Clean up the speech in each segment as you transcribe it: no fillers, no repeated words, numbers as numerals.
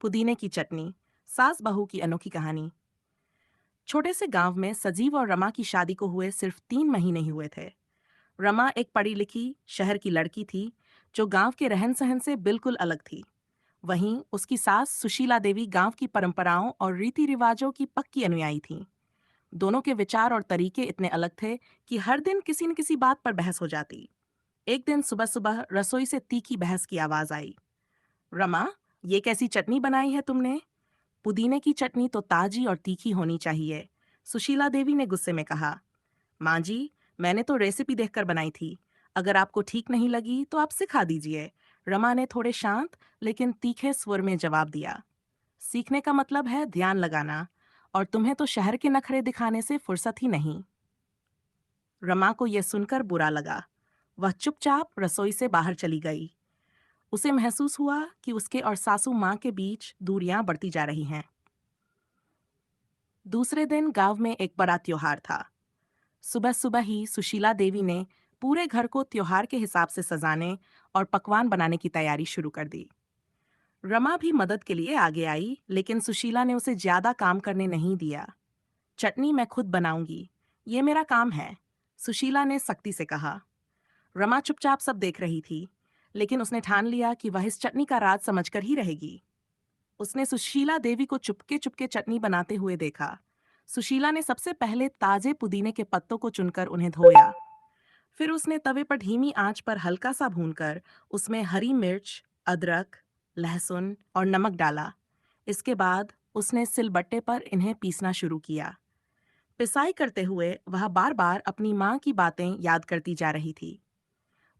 पुदीने की चटनी। सास बहू की अनोखी कहानी। छोटे से गांव में सजीव और रमा की शादी को हुए सिर्फ 3 महीने ही हुए थे। रमा एक पढ़ी लिखी शहर की लड़की थी जो गांव के रहन सहन से बिल्कुल अलग थी। वहीं उसकी सास सुशीला देवी गांव की परंपराओं और रीति रिवाजों की पक्की अनुयायी थीं। दोनों के विचार और तरीके इतने अलग थे कि हर दिन किसी न किसी बात पर बहस हो जाती। एक दिन सुबह सुबह रसोई से तीखी बहस की आवाज आई। रमा, ये कैसी चटनी बनाई है तुमने? पुदीने की चटनी तो ताजी और तीखी होनी चाहिए, सुशीला देवी ने गुस्से में कहा। माँ जी, मैंने तो रेसिपी देखकर बनाई थी। अगर आपको ठीक नहीं लगी तो आप सिखा दीजिए, रमा ने थोड़े शांत लेकिन तीखे स्वर में जवाब दिया। सीखने का मतलब है ध्यान लगाना, और तुम्हें तो शहर के नखरे दिखाने से फुर्सत ही नहीं। रमा को यह सुनकर बुरा लगा। वह चुपचाप रसोई से बाहर चली गई। उसे महसूस हुआ कि उसके और सासू माँ के बीच दूरियां बढ़ती जा रही हैं। दूसरे दिन गांव में एक बड़ा त्योहार था। सुबह सुबह ही सुशीला देवी ने पूरे घर को त्योहार के हिसाब से सजाने और पकवान बनाने की तैयारी शुरू कर दी। रमा भी मदद के लिए आगे आई, लेकिन सुशीला ने उसे ज्यादा काम करने नहीं दिया। चटनी मैं खुद बनाऊंगी, ये मेरा काम है, सुशीला ने सख्ती से कहा। रमा चुपचाप सब देख रही थी, लेकिन उसने ठान लिया कि वह इस चटनी का राज समझकर ही रहेगी। उसने सुशीला देवी को चुपके चुपके चटनी बनाते हुए देखा। सुशीला ने सबसे पहले ताजे पुदीने के पत्तों को चुनकर उन्हें धोया। फिर उसने तवे पर धीमी आंच पर हल्का सा भूनकर उसमें हरी मिर्च, अदरक, लहसुन और नमक डाला। इसके बाद उसने सिलबट्टे पर इन्हें पीसना शुरू किया। पिसाई करते हुए वह बार बार अपनी माँ की बातें याद करती जा रही थी।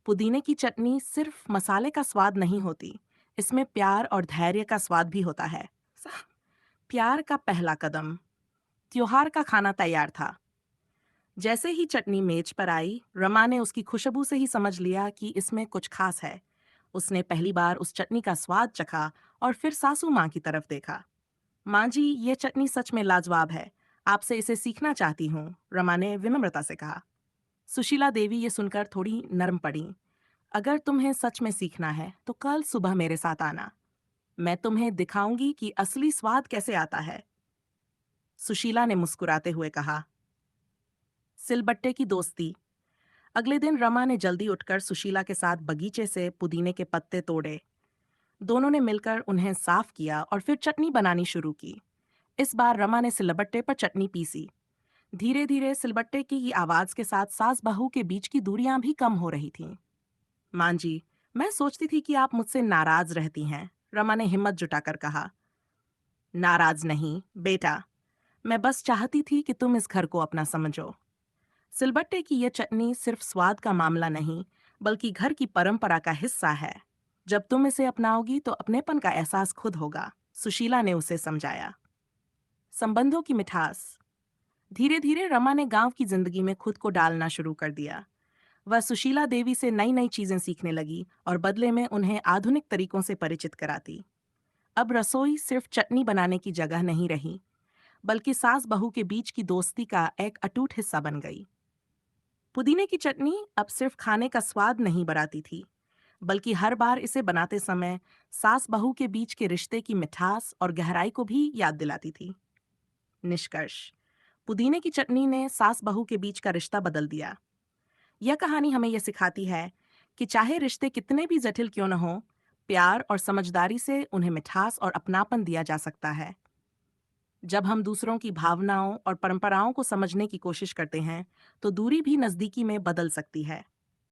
पुदीने की चटनी सिर्फ मसाले का स्वाद नहीं होती, इसमें प्यार और धैर्य का स्वाद भी होता है। प्यार का पहला कदम। त्योहार का खाना तैयार था। जैसे ही चटनी मेज पर आई, रमा ने उसकी खुशबू से ही समझ लिया कि इसमें कुछ खास है। उसने पहली बार उस चटनी का स्वाद चखा और फिर सासू माँ की तरफ देखा। माँ जी, ये चटनी सच में लाजवाब है। आपसे इसे सीखना चाहती हूँ, रमा ने विनम्रता से कहा। सुशीला देवी ये सुनकर थोड़ी नर्म पड़ी। अगर तुम्हें सच में सीखना है तो कल सुबह मेरे साथ आना। मैं तुम्हें दिखाऊंगी कि असली स्वाद कैसे आता है, सुशीला ने मुस्कुराते हुए कहा। सिलबट्टे की दोस्ती। अगले दिन रमा ने जल्दी उठकर सुशीला के साथ बगीचे से पुदीने के पत्ते तोड़े। दोनों ने मिलकर उन्हें साफ किया और फिर चटनी बनानी शुरू की। इस बार रमा ने सिलबट्टे पर चटनी पीसी। धीरे धीरे सिलबट्टे की आवाज के साथ सास बहू के बीच की दूरियां भी कम हो रही थीं। मां जी, मैं सोचती थी कि आप मुझसे नाराज रहती हैं, रमा ने हिम्मत जुटाकर कहा। नाराज नहीं बेटा, मैं बस चाहती थी कि तुम इस घर को अपना समझो। सिलबट्टे की ये चटनी सिर्फ स्वाद का मामला नहीं, बल्कि घर की परंपरा का हिस्सा है। जब तुम इसे अपनाओगी तो अपनेपन का एहसास खुद होगा, सुशीला ने उसे समझाया। संबंधों की मिठास। धीरे धीरे रमा ने गांव की जिंदगी में खुद को डालना शुरू कर दिया। वह सुशीला देवी से नई नई चीजें सीखने लगी और बदले में उन्हें आधुनिक तरीकों से परिचित कराती। अब रसोई सिर्फ चटनी बनाने की जगह नहीं रही, बल्कि सास बहू के बीच की दोस्ती का एक अटूट हिस्सा बन गई। पुदीने की चटनी अब सिर्फ खाने का स्वाद नहीं बढ़ाती थी, बल्कि हर बार इसे बनाते समय सास बहू के बीच के रिश्ते की मिठास और गहराई को भी याद दिलाती थी। निष्कर्ष। पुदीने की चटनी ने सास बहू के बीच का रिश्ता बदल दिया। यह कहानी हमें यह सिखाती है कि चाहे रिश्ते कितने भी जटिल क्यों न हो, प्यार और समझदारी से उन्हें मिठास और अपनापन दिया जा सकता है। जब हम दूसरों की भावनाओं और परंपराओं को समझने की कोशिश करते हैं, तो दूरी भी नजदीकी में बदल सकती है।